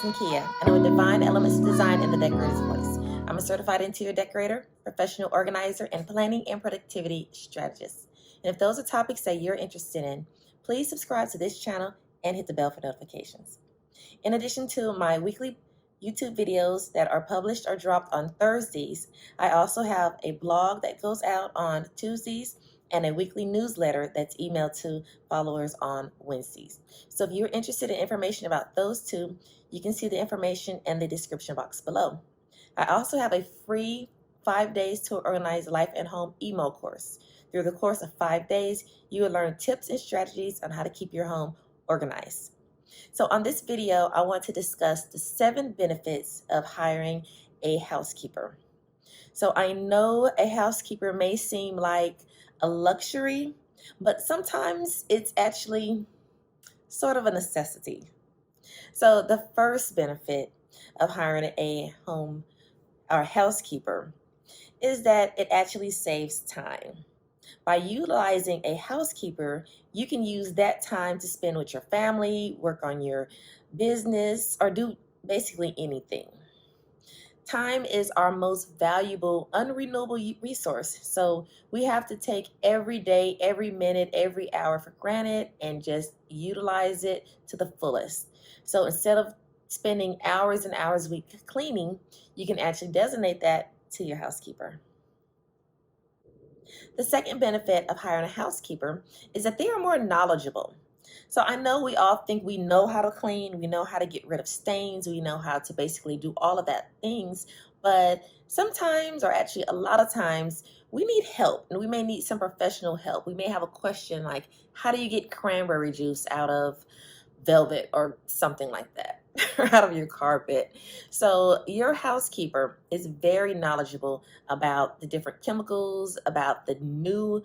Allison Kia, and I'm a Divine Elements Design in the Decorator's Voice. I'm a certified interior decorator, professional organizer, and planning and productivity strategist. And if those are topics that you're interested in, please subscribe to this channel and hit the bell for notifications. In addition to my weekly YouTube videos that are published or dropped on Thursdays, I also have a blog that goes out on Tuesdays and a weekly newsletter that's emailed to followers on Wednesdays. So if you're interested in information about those two, you can see the information in the description box below. I also have a free 5 days to organize life and home emo course. Through the course of 5 days, you will learn tips and strategies on how to keep your home organized. So on this video, I want to discuss the 7 benefits of hiring a housekeeper. So I know a housekeeper may seem like a luxury, but sometimes it's actually sort of a necessity. So the first benefit of hiring a home or housekeeper is that it actually saves time. By utilizing a housekeeper, you can use that time to spend with your family, work on your business, or do basically anything. Time is our most valuable, unrenewable resource. So we have to take every day, every minute, every hour for granted and just utilize it to the fullest. So instead of spending hours and hours a week cleaning, you can actually designate that to your housekeeper. The second benefit of hiring a housekeeper is that they are more knowledgeable. So I know we all think we know how to clean, we know how to get rid of stains, we know how to basically do all of that things, but sometimes, or actually a lot of times, we need help, and we may need some professional help. We may have a question like, how do you get cranberry juice out of velvet or something like that, or out of your carpet? So your housekeeper is very knowledgeable about the different chemicals, about the new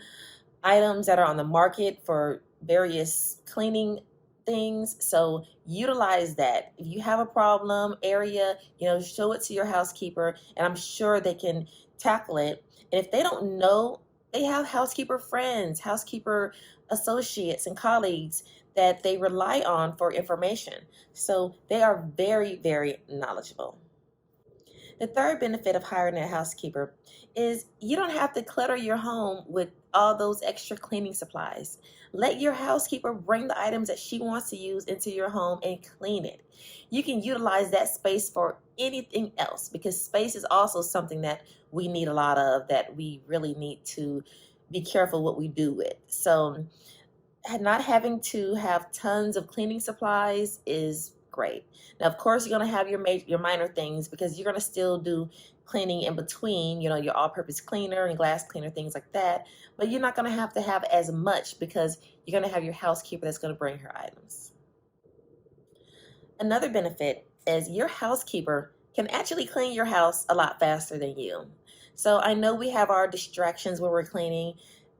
items that are on the market for various cleaning things. So utilize that. If you have a problem area, show it to your housekeeper, and I'm sure they can tackle it. And if they don't know, they have housekeeper friends, housekeeper associates and colleagues that they rely on for information. So they are very, very knowledgeable. The third benefit of hiring a housekeeper is you don't have to clutter your home with all those extra cleaning supplies. Let your housekeeper bring the items that she wants to use into your home and clean it. You can utilize that space for anything else, because space is also something that we need a lot of, that we really need to be careful what we do with. So not having to have tons of cleaning supplies is great. Now, of course, you're going to have your minor things, because you're going to still do cleaning in between, your all-purpose cleaner and glass cleaner, things like that. But you're not going to have as much, because you're going to have your housekeeper that's going to bring her items. Another benefit is your housekeeper can actually clean your house a lot faster than you. So I know we have our distractions when we're cleaning,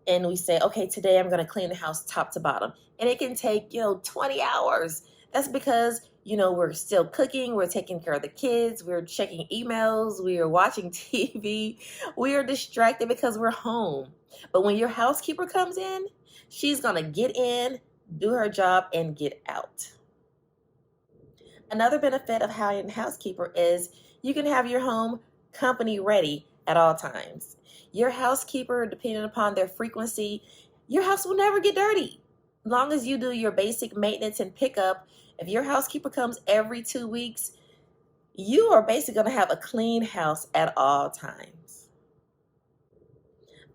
and we say, okay, today I'm going to clean the house top to bottom. And it can take, 20 hours. That's because, we're still cooking, we're taking care of the kids, we're checking emails, we are watching TV, we are distracted because we're home. But when your housekeeper comes in, she's going to get in, do her job, and get out. Another benefit of hiring a housekeeper is you can have your home company ready at all times. Your housekeeper, depending upon their frequency, your house will never get dirty. As long as you do your basic maintenance and pickup, if your housekeeper comes every 2 weeks, you are basically going to have a clean house at all times.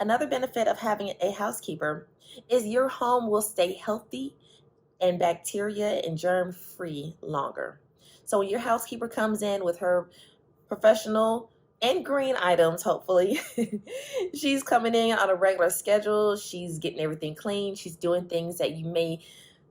Another benefit of having a housekeeper is your home will stay healthy and bacteria and germ-free longer. So when your housekeeper comes in with her professional and green items, hopefully, she's coming in on a regular schedule, she's getting everything clean, she's doing things that you may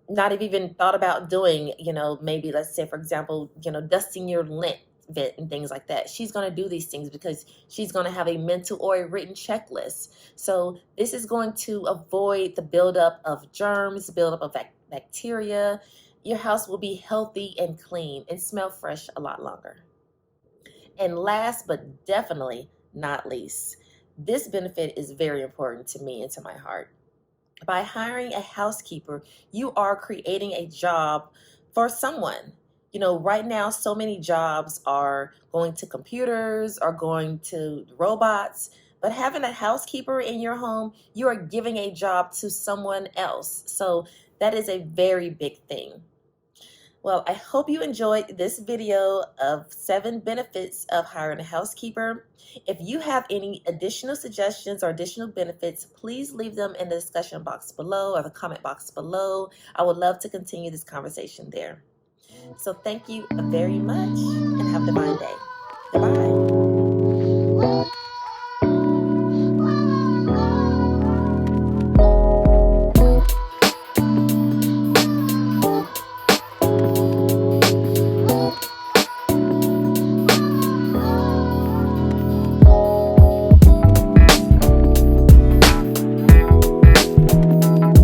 not have even thought about doing, maybe let's say, for example, dusting your lint vent and things like that. She's going to do these things because she's going to have a mental or a written checklist. So this is going to avoid the buildup of germs, buildup of bacteria. Your house will be healthy and clean and smell fresh a lot longer. And last but definitely not least, this benefit is very important to me and to my heart. By hiring a housekeeper, you are creating a job for someone. You know, right now, so many jobs are going to computers, are going to robots. But having a housekeeper in your home, you are giving a job to someone else. So that is a very big thing. Well, I hope you enjoyed this video of 7 benefits of hiring a housekeeper. If you have any additional suggestions or additional benefits, please leave them in the discussion box below or the comment box below. I would love to continue this conversation there. So thank you very much and have a divine day. Goodbye.